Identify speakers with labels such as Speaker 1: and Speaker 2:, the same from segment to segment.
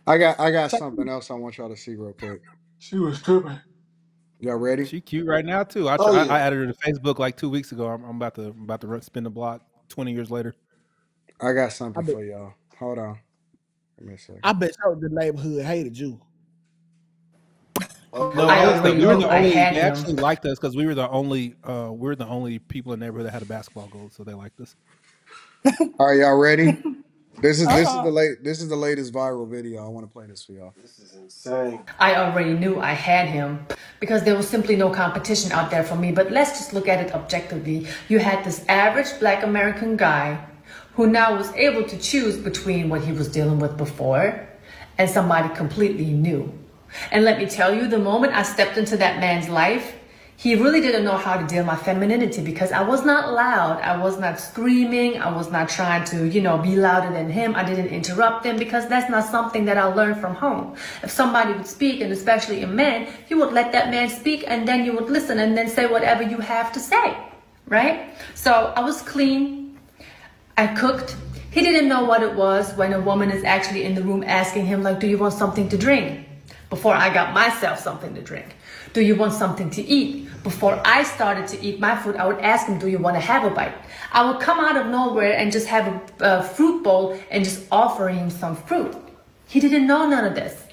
Speaker 1: I got
Speaker 2: So,
Speaker 1: something else I want y'all to see real quick.
Speaker 3: She was tripping.
Speaker 1: Y'all ready?
Speaker 4: She cute right now too.
Speaker 3: Oh
Speaker 4: I
Speaker 3: yeah.
Speaker 4: added her to Facebook like 2 weeks ago. I'm about to spin the block 20 years later.
Speaker 1: I got
Speaker 2: I
Speaker 1: something
Speaker 2: bet
Speaker 1: for y'all. Hold on. Give me a
Speaker 2: I
Speaker 1: second.
Speaker 2: bet so the neighborhood hated you.
Speaker 4: No,
Speaker 5: I
Speaker 4: honestly,
Speaker 5: already
Speaker 4: we were
Speaker 5: knew
Speaker 4: the
Speaker 5: I
Speaker 4: only.
Speaker 5: had
Speaker 4: They
Speaker 5: him.
Speaker 4: actually liked us because we were the only people in the neighborhood that had a basketball goal, so they liked us.
Speaker 1: All right, y'all ready?
Speaker 6: Uh-huh.
Speaker 1: This is the latest viral video. I want to play this for y'all.
Speaker 3: This is insane.
Speaker 5: I already knew I had him because there was simply no competition out there for me. But let's just look at it objectively. You had this average black American guy who now was able to choose between what he was dealing with before and somebody completely new. And let me tell you, the moment I stepped into that man's life, he really didn't know how to deal with my femininity because I was not loud. I was not screaming. I was not trying to, be louder than him. I didn't interrupt him because that's not something that I learned from home. If somebody would speak, and especially a man, you would let that man speak and then you would listen and then say whatever you have to say, right? So I was clean. I cooked. He didn't know what it was when a woman is actually in the room asking him, like, do you want something to drink? Before I got myself something to drink. Do you want something to eat? Before I started to eat my food, I would ask him, do you want to have a bite? I would come out of nowhere and just have a fruit bowl and just offer him some fruit. He didn't know none of this.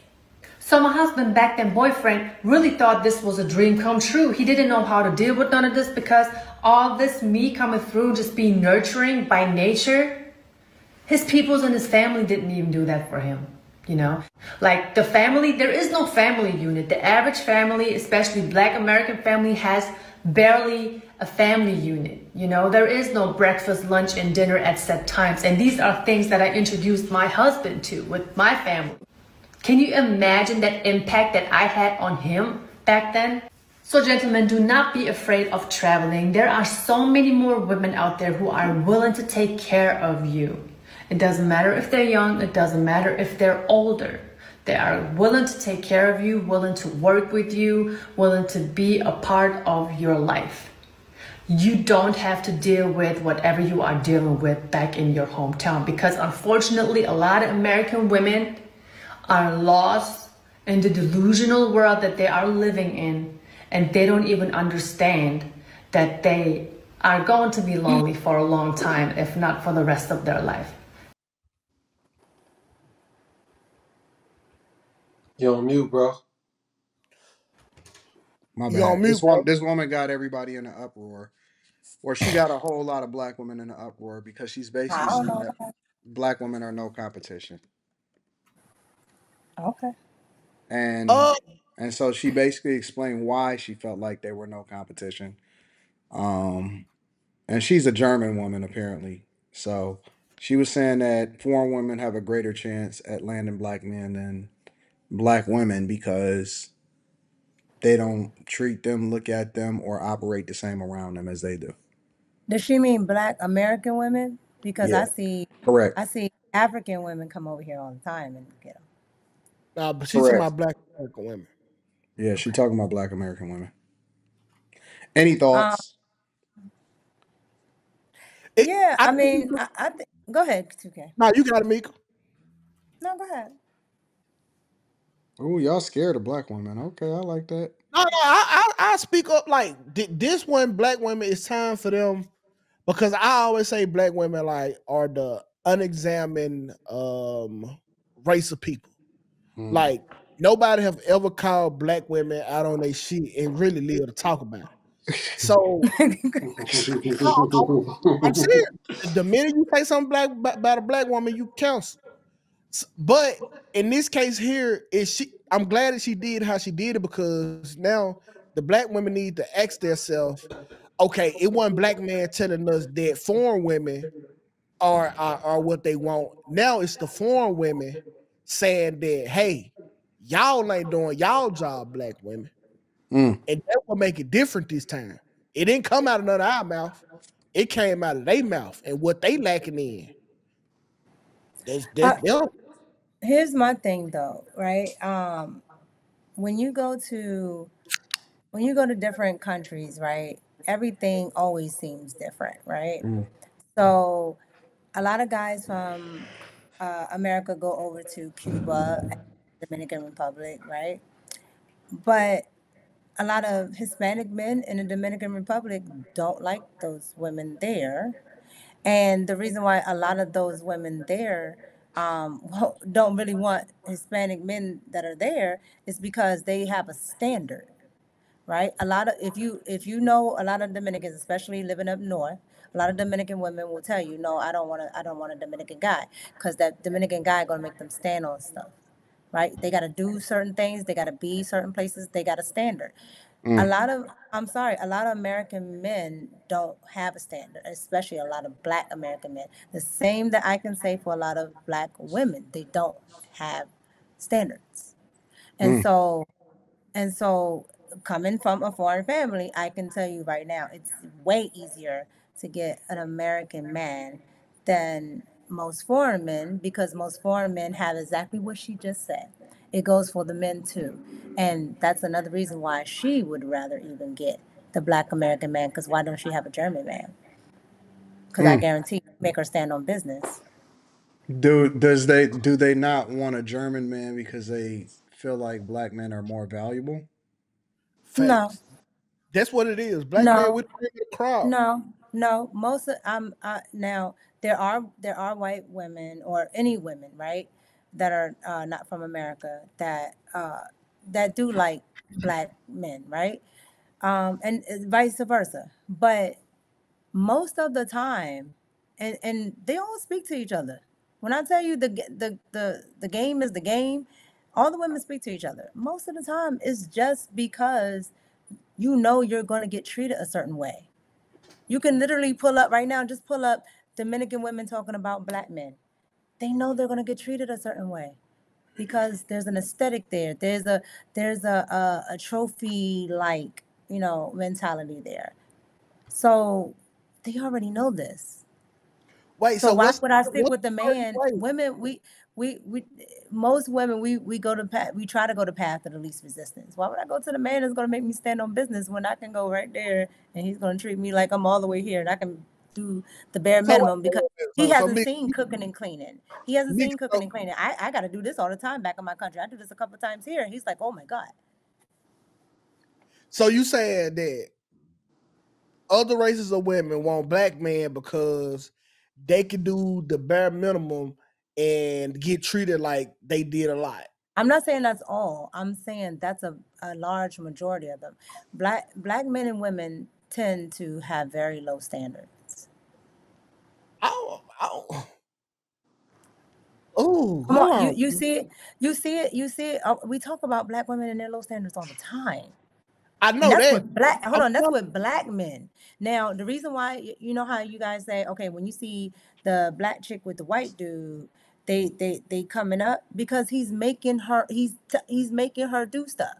Speaker 5: So my husband, back then boyfriend, really thought this was a dream come true. He didn't know how to deal with none of this because all this me coming through, just being nurturing by nature, his peoples and his family didn't even do that for him. Like the family, there is no family unit. The average family, especially black American family, has barely a family unit. There is no breakfast, lunch, and dinner at set times. And these are things that I introduced my husband to with my family. Can you imagine that impact that I had on him back then? So gentlemen, do not be afraid of traveling. There are so many more women out there who are willing to take care of you. It doesn't matter if they're young. It doesn't matter if they're older. They are willing to take care of you, willing to work with you, willing to be a part of your life. You don't have to deal with whatever you are dealing with back in your hometown because unfortunately, a lot of American women are lost in the delusional world that they are living in, and they don't even understand that they are going to be lonely for a long time, if not for the rest of their life.
Speaker 3: You on mute, bro.
Speaker 1: My
Speaker 2: You
Speaker 1: bad.
Speaker 2: on mute, bro.
Speaker 1: This woman got everybody in an uproar. Or she got a whole lot of black women in an uproar because she's
Speaker 6: I
Speaker 1: basically
Speaker 6: don't
Speaker 1: saying
Speaker 6: know.
Speaker 1: that black women are no competition.
Speaker 6: Okay.
Speaker 1: And
Speaker 2: Uh,
Speaker 1: so she basically explained why she felt like they were no competition. Um and she's a German woman apparently. So she was saying that foreign women have a greater chance at landing black men than black women because they don't treat them, look at them, or operate the same around them as they do.
Speaker 6: Does she mean black American women? Because
Speaker 1: Yeah, correct.
Speaker 6: I see African women come over here all the time and get them.
Speaker 2: nah, but she's talking
Speaker 1: Correct.
Speaker 2: about black American women.
Speaker 1: Yeah, she talking about black American women. Any
Speaker 6: Um,
Speaker 1: thoughts?
Speaker 2: It,
Speaker 6: yeah,
Speaker 2: I
Speaker 6: I
Speaker 2: think
Speaker 6: mean, I think. Go ahead, 2K.
Speaker 2: no, you got it, Mika.
Speaker 6: No, go ahead.
Speaker 1: Oh, y'all scared of black women. Okay, I like that.
Speaker 2: No, I speak up like this one. Black women, it's time for them because I always say black women like are the unexamined race of people.
Speaker 1: Hmm.
Speaker 2: Like nobody have ever called black women out on their shit and really live to talk about it. So no, I'm serious. The minute you say something about a black woman, you counsel. But in this case here, is she? I'm glad that she did how she did it because now the black women need to ask themselves, okay, it wasn't black man telling us that foreign women are what they want. Now it's the foreign women saying that, hey, y'all ain't doing y'all job, black women.
Speaker 1: Mm.
Speaker 2: And that will make it different this time. It didn't come out of none of our mouth. It came out of their mouth and what they lacking in. That's
Speaker 6: Uh,
Speaker 2: them.
Speaker 6: Here's my thing, though, right? When you go to different countries, right? Everything always seems different, right?
Speaker 1: Mm.
Speaker 6: So a lot of guys from America go over to Cuba and Dominican Republic, right? But a lot of Hispanic men in the Dominican Republic don't like those women there. And the reason why a lot of those women there don't really want Hispanic men that are there is because they have a standard, right? A lot of if you know a lot of Dominicans, especially living up north, a lot of Dominican women will tell you, no, I don't want a Dominican guy because that Dominican guy gonna make them stand on stuff, right? They gotta do certain things, they gotta be certain places, they got a standard. A
Speaker 1: Mm,
Speaker 6: lot of I'm sorry, a lot of American men don't have a standard, especially a lot of Black American men. The same that I can say for a lot of Black women, they don't have standards, and
Speaker 1: mm,
Speaker 6: so and so, coming from a foreign family, I can tell you right now, it's way easier to get an American man than most foreign men because most foreign men have exactly what she just said. It goes for the men too. And that's another reason why she would rather even get the Black American man because why don't she have a German man? Because I
Speaker 1: mm.
Speaker 6: guarantee you make her stand on business.
Speaker 1: Do they not want a German man because they feel like black men are more valuable?
Speaker 6: No,
Speaker 2: Facts. That's what it is. Black man
Speaker 6: no,
Speaker 2: with the crowd.
Speaker 6: no, no. Most of now there are white women or any women, right, that are not from America that do like Black men, right, and vice versa. But most of the time, and they all speak to each other. When I tell you the game is the game, all the women speak to each other. Most of the time, it's just because you know you're going to get treated a certain way. You can literally pull up right now, just pull up Dominican women talking about Black men. They know they're gonna get treated a certain way because there's an aesthetic there. There's a trophy like mentality there. So they already know this.
Speaker 2: Wait,
Speaker 6: So
Speaker 2: so
Speaker 6: why
Speaker 2: what's
Speaker 6: would I stick
Speaker 2: what's
Speaker 6: with the
Speaker 2: the certain
Speaker 6: man?
Speaker 2: way?
Speaker 6: Women, we most women we go to we try to go the path of the least resistance. Why would I go to the man that's gonna make me stand on business when I can go right there and he's gonna treat me like I'm all the way here and I can do the bare
Speaker 2: So
Speaker 6: minimum because he
Speaker 2: so
Speaker 6: hasn't
Speaker 2: me,
Speaker 6: seen cooking and cleaning. He hasn't
Speaker 2: me
Speaker 6: seen cooking
Speaker 2: so,
Speaker 6: and cleaning. I got to do this all the time back in my country. I do this a couple times here. And he's like, oh my god.
Speaker 2: so you saying that other races of women want black men because they can do the bare minimum and get treated like they did a lot.
Speaker 6: I'm not saying that's all. I'm saying that's a large majority of them. Black men and women tend to have very low standards.
Speaker 2: I don't, oh,
Speaker 6: Come
Speaker 2: hold
Speaker 6: on, you
Speaker 2: on.
Speaker 6: you see it, you see it. We talk about black women and their low standards all the time.
Speaker 2: I
Speaker 6: And
Speaker 2: know
Speaker 6: that's
Speaker 2: that.
Speaker 6: with black. Hold
Speaker 2: I'm
Speaker 6: on, that's
Speaker 2: telling
Speaker 6: with black men. Now, the reason why you know how you guys say, okay, when you see the black chick with the white dude, they coming up because he's making her do stuff,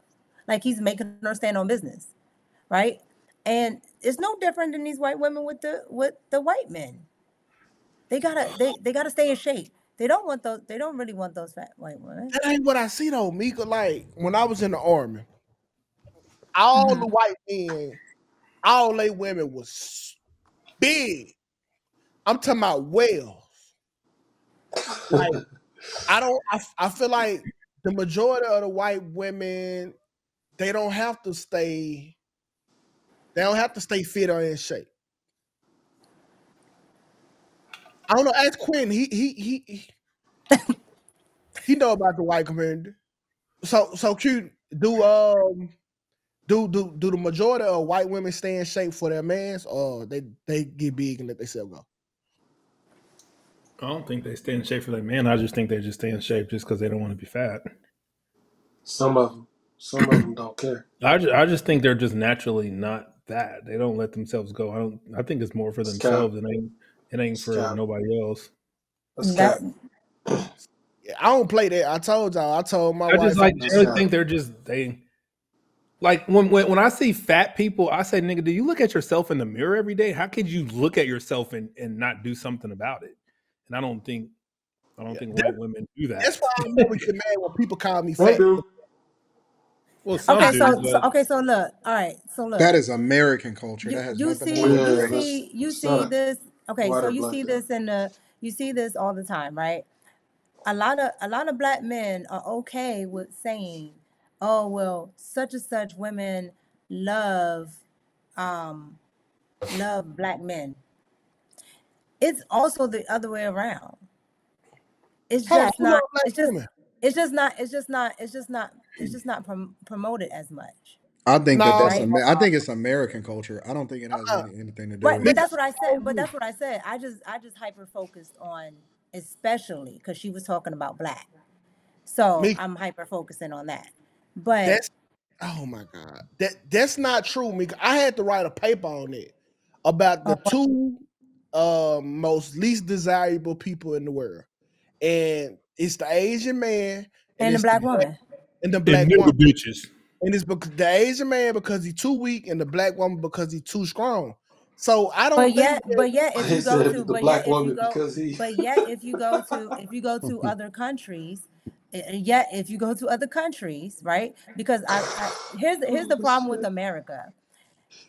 Speaker 6: like he's making her stand on business, right? And it's no different than these white women with the white men. They gotta stay in shape. They don't want those. They don't really want those fat white women.
Speaker 2: that ain't what I see though, Mika. Like when I was in the army, all the
Speaker 6: Hmm.
Speaker 2: white men, all they women was big. I'm talking about whales. Like I don't. I feel like the majority of the white women they don't have to stay. They don't have to stay fit or in shape. I don't know. Ask Quinn. He know about the white community. So cute. Do the majority of white women stay in shape for their mans, or they get big and let themselves go?
Speaker 4: I don't think they stay in shape for their man. I just think they just stay in shape just because they don't want to be fat.
Speaker 3: Some of them. Some of them don't care.
Speaker 4: I just think they're just naturally not fat. They don't let themselves go. I think it's more for
Speaker 3: Scab.
Speaker 4: themselves. It ain't for
Speaker 3: Scab.
Speaker 4: nobody else.
Speaker 3: A
Speaker 6: That
Speaker 3: scab.
Speaker 2: Yeah, I don't play that. I told y'all. I told my
Speaker 4: I just
Speaker 2: wife.
Speaker 4: like
Speaker 3: A
Speaker 4: generally
Speaker 3: scab.
Speaker 4: think they're just they like when I see fat people, I say, nigga, do you look at yourself in the mirror every day? How could you look at yourself and not do something about it? And I don't
Speaker 2: Yeah,
Speaker 4: think white women do
Speaker 2: that's
Speaker 4: that.
Speaker 2: why I never get mad when people call me
Speaker 3: They
Speaker 2: fat.
Speaker 3: do.
Speaker 4: Well, some
Speaker 6: okay.
Speaker 4: do,
Speaker 6: So
Speaker 4: but
Speaker 6: okay. So look. All right. So look.
Speaker 1: That is American culture.
Speaker 6: you
Speaker 1: That has
Speaker 6: you
Speaker 1: nothing to
Speaker 3: Well,
Speaker 1: do
Speaker 6: see
Speaker 1: with
Speaker 6: you
Speaker 3: yeah,
Speaker 1: race.
Speaker 6: see you
Speaker 3: it's not
Speaker 6: see
Speaker 3: a
Speaker 6: this. Okay.
Speaker 3: white
Speaker 6: So
Speaker 3: or
Speaker 6: you
Speaker 3: black
Speaker 6: see
Speaker 3: thing.
Speaker 6: this in the you see this all the time, right? a lot of black men are okay with saying, "Oh well, such and such women love um love black men." It's also the other way around. It's
Speaker 2: Hold on,
Speaker 6: just
Speaker 2: who love
Speaker 6: not.
Speaker 2: black women?
Speaker 6: It's just not promoted as much,
Speaker 1: I think that
Speaker 2: No,
Speaker 1: that's
Speaker 6: right?
Speaker 1: I think it's American culture. I don't think it has anything to do
Speaker 6: Right,
Speaker 1: with.
Speaker 6: but
Speaker 2: me,
Speaker 6: that's what I said. But
Speaker 2: me
Speaker 6: that's what I said. I just hyper focused on, especially because she was talking about black. So I'm hyper focusing on that. But
Speaker 2: that's oh my god. That's not true, Mika. I had to write a paper on it about the two most least desirable people in the world. And it's the Asian man and
Speaker 6: and the
Speaker 2: it's the
Speaker 6: black
Speaker 2: black
Speaker 6: woman.
Speaker 2: and the
Speaker 4: And
Speaker 2: black woman.
Speaker 4: nigga bitches.
Speaker 2: And it's because the Asian man because he's too weak and the black woman because he's too strong. So I don't think that
Speaker 6: If
Speaker 3: He
Speaker 6: you go
Speaker 3: said
Speaker 6: to,
Speaker 3: the black woman because he.
Speaker 6: if you go to other countries, yet if you go to other countries, right? Because here's the
Speaker 3: Oh
Speaker 6: problem with
Speaker 3: shit!
Speaker 6: America,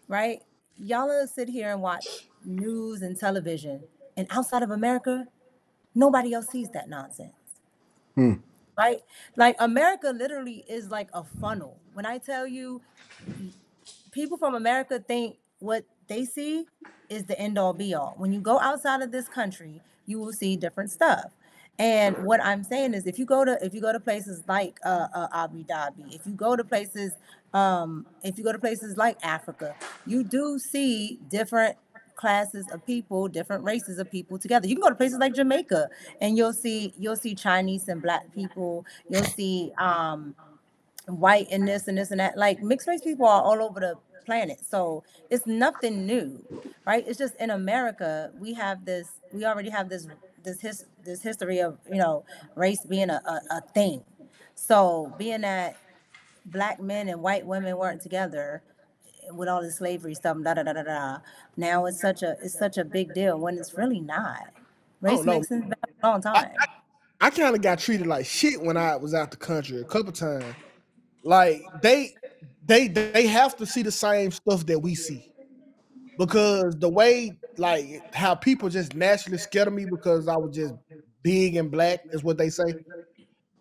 Speaker 6: right? Y'all sit here and watch news and television, and outside of America, nobody else sees that nonsense,
Speaker 1: Hmm.
Speaker 6: right? Like America literally is like a funnel. When I tell you, people from America think what they see is the end all be all. When you go outside of this country, you will see different stuff. And what I'm saying is, if you go to places like Abu Dhabi, if you go to places like Africa, you do see different classes of people, different races of people together. You can go to places like Jamaica, and you'll see Chinese and black people. You'll see white and this and that. Like mixed race people are all over the planet. So it's nothing new, right? It's just in America we already have this history of, race being a thing. So being that black men and white women weren't together with all this slavery stuff, da da da da da. Now it's such a big deal when it's really not.
Speaker 2: I don't
Speaker 6: Race
Speaker 2: know.
Speaker 6: mixing's been a long
Speaker 2: I,
Speaker 6: time.
Speaker 2: I kind of got treated like shit when I was out the country a couple times. Like they have to see the same stuff that we see because the way like how people just naturally scared of me because I was just big and black is what they say.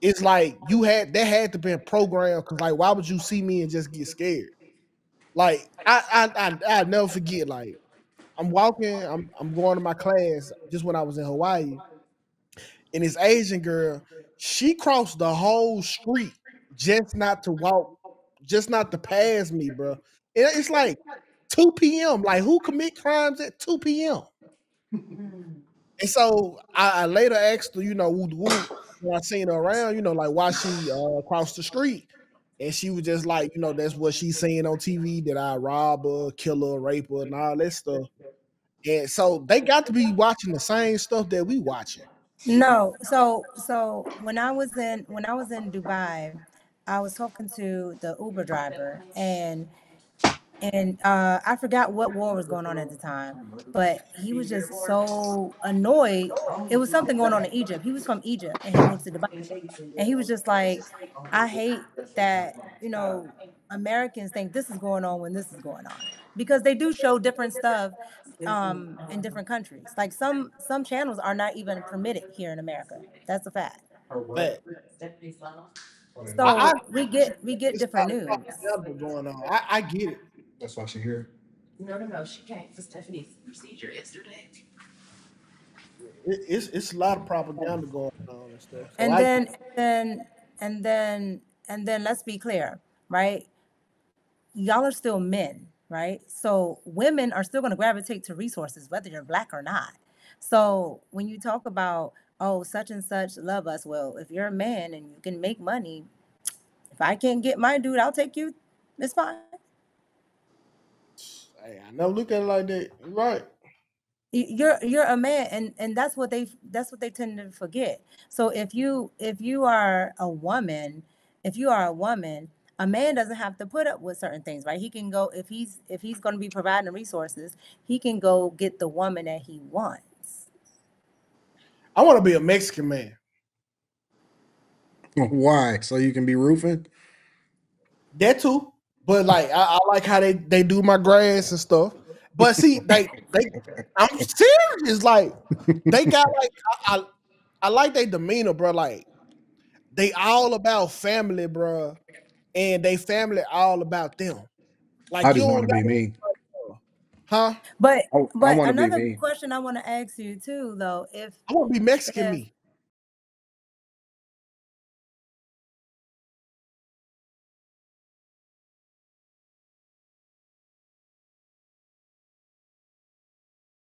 Speaker 2: It's like that had to be a program because like why would you see me and just get scared? Like I never forget like I'm going to my class just when I was in Hawaii and this Asian girl, she crossed the whole street just not to walk, just not to pass me, bro. And it's like 2 p.m. Like who commit crimes at 2 p.m.? And so I later asked her, when I seen her around, like why she crossed the street. And she was just like, that's what she's saying on TV that I rob her, kill her, rape her, and all that stuff. And so they got to be watching the same stuff that we watching.
Speaker 6: No, so when I was in Dubai, I was talking to the Uber driver, and I forgot what war was going on at the time, but he was just so annoyed. It was something going on in Egypt. He was from Egypt and he moved to Dubai, and he was just like, I hate that Americans think this is going on when this is going on, because they do show different stuff in different countries. Like some channels are not even permitted here in America. That's a fact.
Speaker 2: But I
Speaker 6: So we get
Speaker 2: it's a lot
Speaker 6: different
Speaker 2: of
Speaker 6: news.
Speaker 2: propaganda going on. I get it.
Speaker 1: That's why she here.
Speaker 2: It's a lot of propaganda going on and stuff. So
Speaker 6: And
Speaker 2: I
Speaker 6: then and then let's be clear, right? Y'all are still men, right? So women are still going to gravitate to resources whether you're black or not. So when you talk about, oh, such and such love us, well, if you're a man and you can make money, if I can't get my dude, I'll take you. It's fine.
Speaker 2: hey, I never look at it like that. You're right.
Speaker 6: You're a man, and that's what they tend to forget. So if you are a woman, a man doesn't have to put up with certain things, right? He can go, if he's going to be providing the resources, he can go get the woman that he wants.
Speaker 2: I want to be a Mexican man.
Speaker 1: Why? So you can be roofing?
Speaker 2: That too. But like I like how they do my grass and stuff. But see, they I'm serious. Like they got like I like their demeanor, bro. Like they all about family, bro, and they family all about them. Like
Speaker 1: I
Speaker 2: you
Speaker 1: just
Speaker 2: don't
Speaker 1: want to be
Speaker 2: got,
Speaker 1: me.
Speaker 2: huh?
Speaker 6: But
Speaker 1: I want to be
Speaker 6: another
Speaker 1: me.
Speaker 6: question I want to ask you too, though,
Speaker 2: I want to be Mexican,
Speaker 6: if
Speaker 2: me.